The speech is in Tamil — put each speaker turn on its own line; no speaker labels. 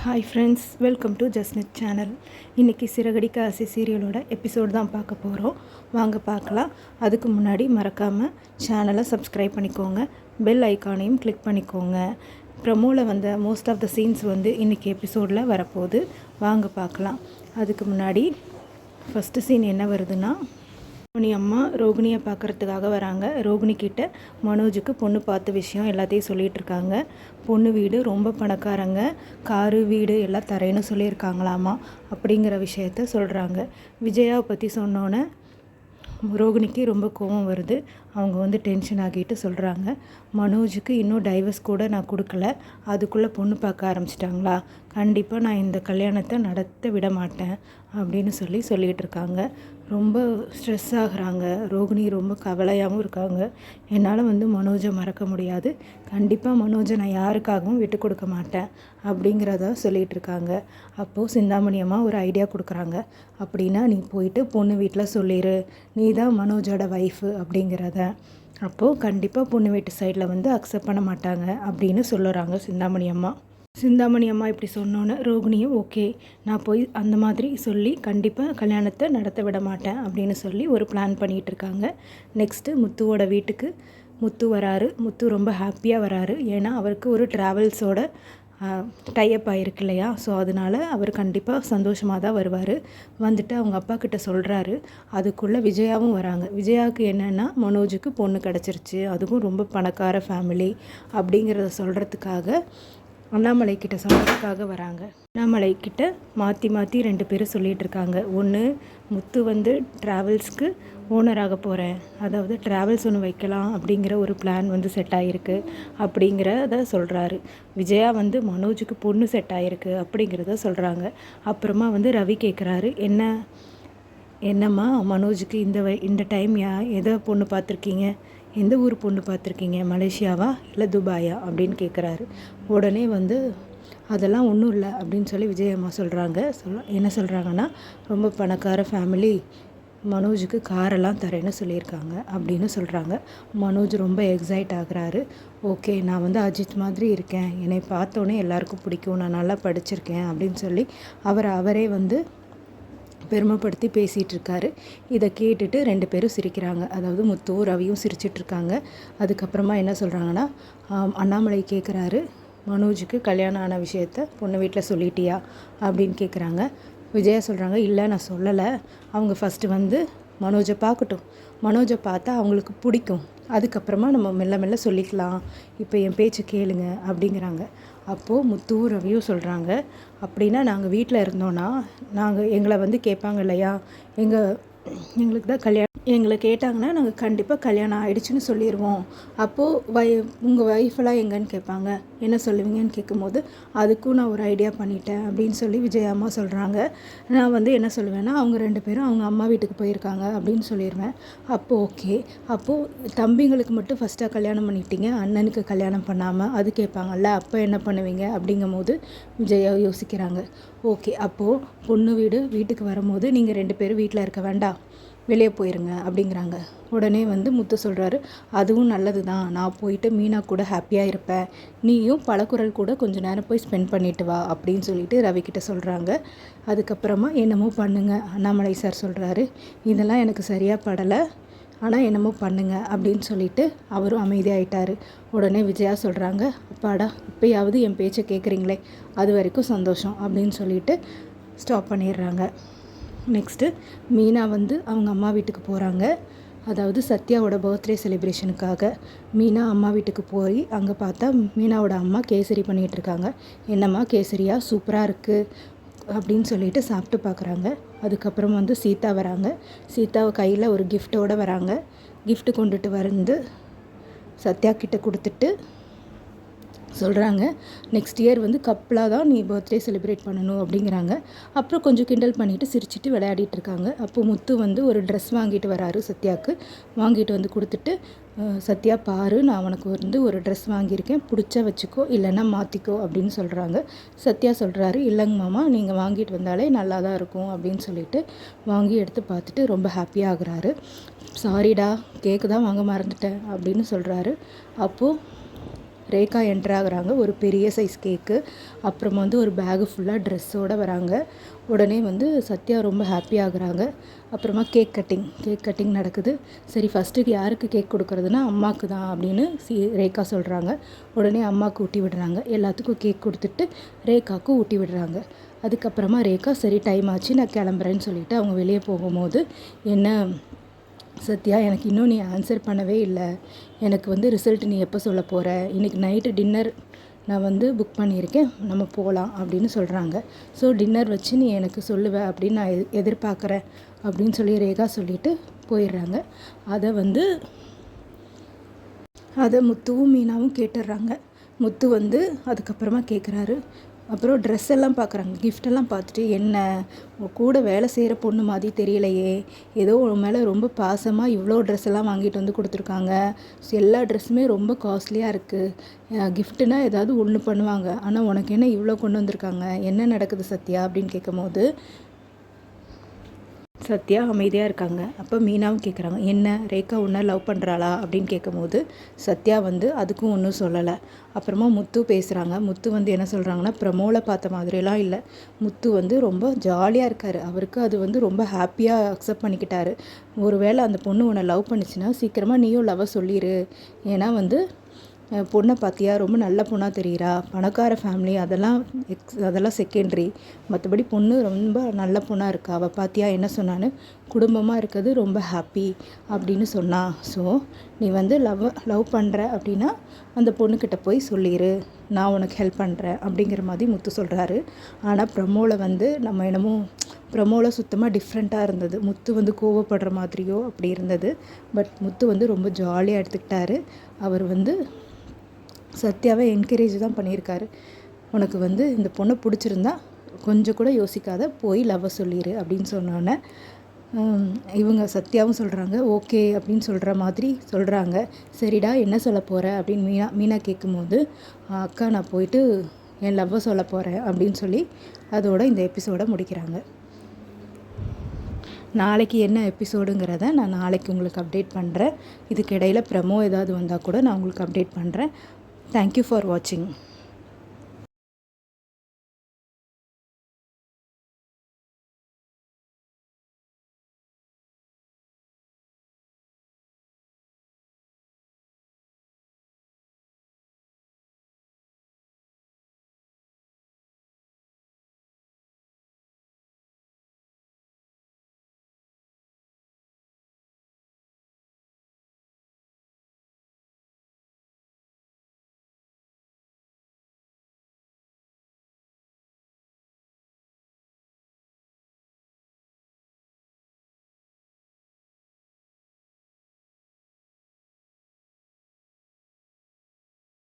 Hi friends, welcome to Jasnith channel. இன்றைக்கி சிறகடிக்க ஆசை சீரியலோட எபிசோடு தான் பார்க்க போகிறோம். வாங்க பார்க்கலாம். அதுக்கு முன்னாடி மறக்காமல் சேனலை சப்ஸ்கிரைப் பண்ணிக்கோங்க, பெல் ஐக்கானையும் கிளிக் பண்ணிக்கோங்க. ப்ரமோவில் வந்த மோஸ்ட் ஆஃப் த சீன்ஸ் இன்றைக்கி எபிசோடில் வரப்போகுது. வாங்க பார்க்கலாம். அதுக்கு முன்னாடி ஃபஸ்ட்டு சீன் என்ன வருதுன்னா, ரோகிணி அம்மா ரோகிணியை பார்க்குறதுக்காக வராங்க. ரோகிணிக்கிட்ட மனோஜுக்கு பொண்ணு பார்த்த விஷயம் எல்லாத்தையும் சொல்லிகிட்டு இருக்காங்க. பொண்ணு வீடு ரொம்ப பணக்காரங்க, காரு வீடு எல்லாம் தரேன்னு சொல்லியிருக்காங்களாமா அப்படிங்கிற விஷயத்த சொல்கிறாங்க. விஜயாவை பற்றி சொன்னோன்னே ரோகிணிக்கு ரொம்ப கோபம் வருது. அவங்க டென்ஷன் ஆகிட்டு சொல்கிறாங்க, மனோஜுக்கு இன்னும் டைவர்ஸ் கூட நான் கொடுக்கல, அதுக்குள்ளே பொண்ணு பார்க்க ஆரம்பிச்சிட்டாங்களா? கண்டிப்பாக நான் இந்த கல்யாணத்தை நடத்த விட மாட்டேன் அப்படின்னு சொல்லிகிட்டு இருக்காங்க. ரொம்ப ஸ்ட்ரெஸ் ஆகுறாங்க. ரோகிணி ரொம்ப கவலையாகவும் இருக்காங்க. என்னால் மனோஜை மறக்க முடியாது, கண்டிப்பாக மனோஜை நான் யாருக்காகவும் விட்டு கொடுக்க மாட்டேன் அப்படிங்கிறத சொல்லிகிட்டு இருக்காங்க. அப்போது சிந்தாமணி அம்மா ஒரு ஐடியா கொடுக்குறாங்க. அப்படின்னா நீ போயிட்டு பொண்ணு வீட்டில் சொல்லிடு, நீ தான் மனோஜோட ஒய்ஃபு அப்படிங்கிறத. அப்போது கண்டிப்பாக பொண்ணு வீட்டு சைடில் அக்செப்ட் பண்ண மாட்டாங்க அப்படின்னு சொல்லுறாங்க சிந்தாமணி அம்மா. சிந்தாமணி அம்மா இப்படி சொன்னோன்னே ரோகிணியும் ஓகே, நான் போய் அந்த மாதிரி சொல்லி கண்டிப்பாக கல்யாணத்தை நடத்த விட மாட்டேன் அப்படின்னு சொல்லி ஒரு பிளான் பண்ணிகிட்டு இருக்காங்க. நெக்ஸ்ட்டு முத்துவோட வீட்டுக்கு முத்து வராரு. முத்து ரொம்ப ஹாப்பியாக வராரு. ஏன்னா அவருக்கு ஒரு ட்ராவல்ஸோட டைப் ஆகிருக்கு இல்லையா, ஸோ அதனால் அவர் கண்டிப்பாக சந்தோஷமாக தான் வருவார். அவங்க அப்பா கிட்ட சொல்கிறாரு. அதுக்குள்ளே விஜயாவும் வராங்க. விஜயாவுக்கு என்னென்னா மனோஜுக்கு பொண்ணு கிடச்சிருச்சு, அதுவும் ரொம்ப பணக்கார ஃபேமிலி அப்படிங்கிறத சொல்கிறதுக்காக அண்ணாமலை கிட்ட சொல்கிறதுக்காக வராங்க. அண்ணாமலை கிட்ட மாற்றி மாற்றி 2 பேரும் சொல்லிகிட்டு இருக்காங்க. ஒன்று, முத்து ட்ராவல்ஸ்க்கு ஓனராக போகிறேன், அதாவது ட்ராவல்ஸ் ஒன்று வைக்கலாம் அப்படிங்கிற ஒரு பிளான் செட் ஆகிருக்கு அப்படிங்கிறத சொல்கிறாரு. விஜயா மனோஜுக்கு பொண்ணு செட் ஆகிருக்கு அப்படிங்கிறத சொல்கிறாங்க. அப்புறமா ரவி கேட்குறாரு, என்னம்மா மனோஜுக்கு இந்த டைம் எதை பொண்ணு பார்த்துருக்கீங்க, எந்த ஊர் பொண்ணு பார்த்துருக்கீங்க, மலேசியாவா இல்லை துபாயா அப்படின்னு கேட்குறாரு. உடனே அதெல்லாம் ஒன்றும் இல்லை அப்படின்னு சொல்லி விஜயம்மா சொல்கிறாங்க. என்ன சொல்கிறாங்கன்னா, ரொம்ப பணக்கார ஃபேமிலி, மனோஜுக்கு காரெல்லாம் தரேன்னு சொல்லியிருக்காங்க அப்படின்னு சொல்கிறாங்க. மனோஜ் ரொம்ப எக்ஸைட் ஆகுறாரு. ஓகே, நான் அஜித் மாதிரி இருக்கேன், என்னை பார்த்தோன்னே எல்லாருக்கும் பிடிக்கும், நான் நல்லா படிச்சிருக்கேன் அப்படின்னு சொல்லி அவரே பெருமைப்படுத்தி பேசிகிட்டு இருக்காரு. இதை கேட்டுட்டு 2 பேரும் சிரிக்கிறாங்க. அதாவது முத்துவும் ரவியும் சிரிச்சிட்ருக்காங்க. அதுக்கப்புறமா என்ன சொல்கிறாங்கன்னா, அண்ணாமலை கேட்குறாரு, மனோஜுக்கு கல்யாணம் ஆன விஷயத்த பொண்ணு வீட்டில் சொல்லிட்டியா அப்படின்னு கேட்குறாங்க. விஜயா சொல்கிறாங்க, இல்லை நான் சொல்லலை, அவங்க ஃபஸ்ட்டு மனோஜை பார்க்கட்டும், மனோஜை பார்த்தா அவங்களுக்கு பிடிக்கும், அதுக்கப்புறமா நம்ம மெல்ல மெல்ல சொல்லிக்கலாம், இப்போ என் பேச்சு கேளுங்க அப்படிங்கிறாங்க. அப்போது முத்துவும் ரவியும் சொல்கிறாங்க, அப்படின்னா நாங்கள் வீட்டில் இருந்தோன்னா எங்களை கேட்பாங்க இல்லையா, எங்களுக்கு தான் கல்யாணம், எங்களை கேட்டாங்கன்னா நாங்கள் கண்டிப்பாக கல்யாணம் ஆகிடுச்சின்னு சொல்லிடுவோம். அப்போது உங்கள் ஒய்ஃபெல்லாம் எங்கன்னு கேட்பாங்க, என்ன சொல்லுவீங்கன்னு கேட்கும்போது, அதுக்கும் நான் ஒரு ஐடியா பண்ணிட்டேன் அப்படின்னு சொல்லி விஜயா அம்மா சொல்கிறாங்க. நான் என்ன சொல்லுவேன்னா, அவங்க 2 பேரும் அவங்க அம்மா வீட்டுக்கு போயிருக்காங்க அப்படின்னு சொல்லிடுவேன். அப்போது ஓகே, அப்போது தம்பிங்களுக்கு மட்டும் ஃபஸ்ட்டாக கல்யாணம் பண்ணிட்டீங்க, அண்ணனுக்கு கல்யாணம் பண்ணாமல், அது கேட்பாங்கல்ல, அப்போ என்ன பண்ணுவீங்க அப்படிங்கும் போது விஜயா யோசிக்கிறாங்க. ஓகே, அப்போது பொண்ணு வீட்டுக்கு வரும்போது நீங்கள் 2 பேரும் வீட்டில் இருக்க வேண்டாம், வெளியே போயிருங்க அப்படிங்கிறாங்க. உடனே முத்து சொல்கிறாரு, அதுவும் நல்லது தான், நான் போயிட்டு மீனா கூட ஹாப்பியாக இருப்பேன், நீயும் பலகுரல் கூட கொஞ்சம் நேரம் போய் ஸ்பெண்ட் பண்ணிட்டு வா அப்படின்னு சொல்லிட்டு ரவிக்கிட்ட சொல்கிறாங்க. அதுக்கப்புறமா என்னமோ பண்ணுங்க, அண்ணாமலை சார் சொல்கிறாரு, இதெல்லாம் எனக்கு சரியாக படலை, ஆனால் என்னமோ பண்ணுங்க அப்படின்னு சொல்லிட்டு அவரும் அமைதியாகிட்டார். உடனே விஜயா சொல்கிறாங்க, அப்பாடா இப்போயாவது என் பேச்சை கேட்குறீங்களே, அது வரைக்கும் சந்தோஷம் அப்படின்னு சொல்லிட்டு ஸ்டாப் பண்ணிடுறாங்க. நெக்ஸ்ட்டு மீனா அவங்க அம்மா வீட்டுக்கு போகிறாங்க. அதாவது சத்யாவோட பர்த்டே செலிப்ரேஷனுக்காக மீனா அம்மா வீட்டுக்கு போய் அங்கே பார்த்தா மீனாவோட அம்மா கேசரி பண்ணிகிட்ருக்காங்க. என்னம்மா கேசரியா, சூப்பராக இருக்குது அப்படின்னு சொல்லிட்டு சாப்பிட்டு பார்க்குறாங்க. அதுக்கப்புறம் சீதா வராங்க. சீதாவை கையில் ஒரு கிஃப்டோடு வராங்க. கிஃப்ட்டு கொண்டுட்டு சத்யா கிட்ட கொடுத்துட்டு சொல்கிறாங்க, நெக்ஸ்ட் இயர் கப்பலாக தான் நீ பர்த்டே செலிப்ரேட் பண்ணணும் அப்படிங்கிறாங்க. அப்புறம் கொஞ்சம் கிண்டல் பண்ணிவிட்டு சிரிச்சிட்டு விளையாடிட்டு இருக்காங்க. அப்போ முத்து ஒரு ட்ரெஸ் வாங்கிட்டு வராரு சத்யாவுக்கு. வாங்கிட்டு கொடுத்துட்டு, சத்யா பாரு, நான் உனக்கு ஒரு ட்ரெஸ் வாங்கியிருக்கேன், பிடிச்சா வச்சுக்கோ, இல்லைன்னா மாற்றிக்கோ அப்படின்னு சொல்கிறாங்க. சத்யா சொல்கிறாரு, இல்லைங்க மாமா, நீங்கள் வாங்கிட்டு வந்தாலே நல்லா தான் இருக்கும் அப்படின்னு சொல்லிட்டு வாங்கி எடுத்து பார்த்துட்டு ரொம்ப ஹாப்பியாக ஆகுறாரு. சாரிடா, கேக்கு தான் வாங்க மறந்துட்டேன் அப்படின்னு சொல்கிறாரு. அப்போது ரேகா என்ட்ரு ஆகுறாங்க. ஒரு பெரிய சைஸ் கேக்கு, அப்புறமா வந்து ஒரு பேகு ஃபுல்லாக ட்ரெஸ்ஸோடு வராங்க. உடனே வந்து சத்யா ரொம்ப ஹாப்பி ஆகுறாங்க. அப்புறமா கேக் கட்டிங் நடக்குது. சரி, ஃபஸ்ட்டுக்கு யாருக்கு கேக் கொடுக்குறதுனா அம்மாவுக்கு தான் அப்படின்னு ரேகா சொல்கிறாங்க. உடனே அம்மாவுக்கு ஊட்டி விடுறாங்க. எல்லாத்துக்கும் கேக் கொடுத்துட்டு ரேகாவுக்கு ஊட்டி விடுறாங்க. அதுக்கப்புறமா ரேகா சரி டைம் ஆச்சு நான் கிளம்புறேன்னு சொல்லிவிட்டு அவங்க வெளியே போகும்போது, என்ன சத்யா, எனக்கு இன்னும் நீ ஆன்சர் பண்ணவே இல்லை. எனக்கு வந்து ரிசல்ட் நீ எப்போ சொல்ல போகிற? இன்றைக்கி நைட்டு டின்னர் நான் வந்து புக் பண்ணியிருக்கேன், நம்ம போகலாம் அப்படின்னு சொல்கிறாங்க. ஸோ டின்னர் வச்சு நீ எனக்கு சொல்லுவ அப்படின்னு நான் எதிர்பார்க்குறேன் அப்படின்னு சொல்லி ரேகா சொல்லிவிட்டு போயிடுறாங்க. அதை முத்துவும் மீனாவும் கேட்டுடுறாங்க. முத்து வந்து அதுக்கப்புறமா கேட்குறாரு. அப்புறம் ட்ரெஸ் எல்லாம் பார்க்குறாங்க. கிஃப்டெல்லாம் பார்த்துட்டு, என்ன உங்கள் கூட வேலை செய்கிற பொண்ணு மாதிரி தெரியலையே, ஏதோ உன் மேலே ரொம்ப பாசமாக இவ்வளோ ட்ரெஸ் எல்லாம் வாங்கிட்டு வந்து கொடுத்துருக்காங்க. எல்லா ட்ரெஸ்ஸுமே ரொம்ப காஸ்ட்லியாக இருக்குது. கிஃப்ட்டுனா ஏதாவது ஒன்று பண்ணுவாங்க, ஆனால் உனக்கு என்ன இவ்வளோ கொண்டு வந்திருக்காங்க, என்ன நடக்குது சத்யா அப்படின்னு கேட்கும்போது சத்யா அமைதியாக இருக்காங்க. அப்போ மீனாவும் கேட்குறாங்க, என்ன ரேகா உன்னை லவ் பண்ணுறாளா அப்படின்னு கேட்கும்போது சத்யா வந்து அதுக்கும் ஒன்றும் சொல்லலை. அப்புறமா முத்து பேசுகிறாங்க. முத்து வந்து என்ன சொல்கிறாங்கன்னா, ப்ரமோவில் பார்த்த மாதிரியெல்லாம் இல்லை, முத்து வந்து ரொம்ப ஜாலியாக இருக்கார். அவருக்கு அது வந்து ரொம்ப ஹாப்பியாக அக்செப்ட் பண்ணிக்கிட்டாரு. ஒருவேளை அந்த பொண்ணு உன்னை லவ் பண்ணிச்சுன்னா சீக்கிரமாக நீயும் லவ் சொல்லிடு. ஏன்னா வந்து பொண்ணை பார்த்தியா, ரொம்ப நல்ல பொண்ணாக தெரிகிறா, பணக்கார ஃபேமிலி, அதெல்லாம் செகண்டரி. மற்றபடி பொண்ணு ரொம்ப நல்ல பொண்ணாக இருக்கா. அவள் பார்த்தியா என்ன சொன்னான்னு, குடும்பமாக இருக்கிறது ரொம்ப ஹாப்பி அப்படின்னு சொன்னா. ஸோ நீ வந்து லவ் பண்ணுற அப்படின்னா அந்த பொண்ணுக்கிட்ட போய் சொல்லிடு, நான் உனக்கு ஹெல்ப் பண்ணுறேன் அப்படிங்கிற மாதிரி முத்து சொல்கிறாரு. ஆனால் ப்ரமோவில் வந்து நம்ம என்னமோ ப்ரமோவில் சுத்தமாக டிஃப்ரெண்ட்டாக இருந்தது. முத்து வந்து கோவப்படுற மாதிரியோ அப்படி இருந்தது. பட் முத்து வந்து ரொம்ப ஜாலியாக எடுத்துக்கிட்டாரு. அவர் வந்து சத்யாவை என்கரேஜ் தான் பண்ணியிருக்காரு. உனக்கு வந்து இந்த பொண்ணை பிடிச்சிருந்தா கொஞ்சம் கூட யோசிக்காத போய் லவ் சொல்லிடு அப்படின்னு சொன்னோன்னே இவங்க சத்யாவும் சொல்கிறாங்க, ஓகே அப்படின்னு சொல்கிற மாதிரி சொல்கிறாங்க. சரிடா, என்ன சொல்ல போகிற அப்படின்னு மீனா கேட்கும்போது, அக்கா நான் போயிட்டு என் லவ்வை சொல்ல போகிறேன் அப்படின்னு சொல்லி அதோட இந்த எபிசோடை முடிக்கிறாங்க. நாளைக்கு என்ன எபிசோடுங்கிறத நான் நாளைக்கு உங்களுக்கு அப்டேட் பண்ணுறேன். இதுக்கு இடையில் ப்ரமோ ஏதாவது வந்தால் கூட நான் உங்களுக்கு அப்டேட் பண்ணுறேன். தேங்க்யூ ஃபார் வாட்சிங்.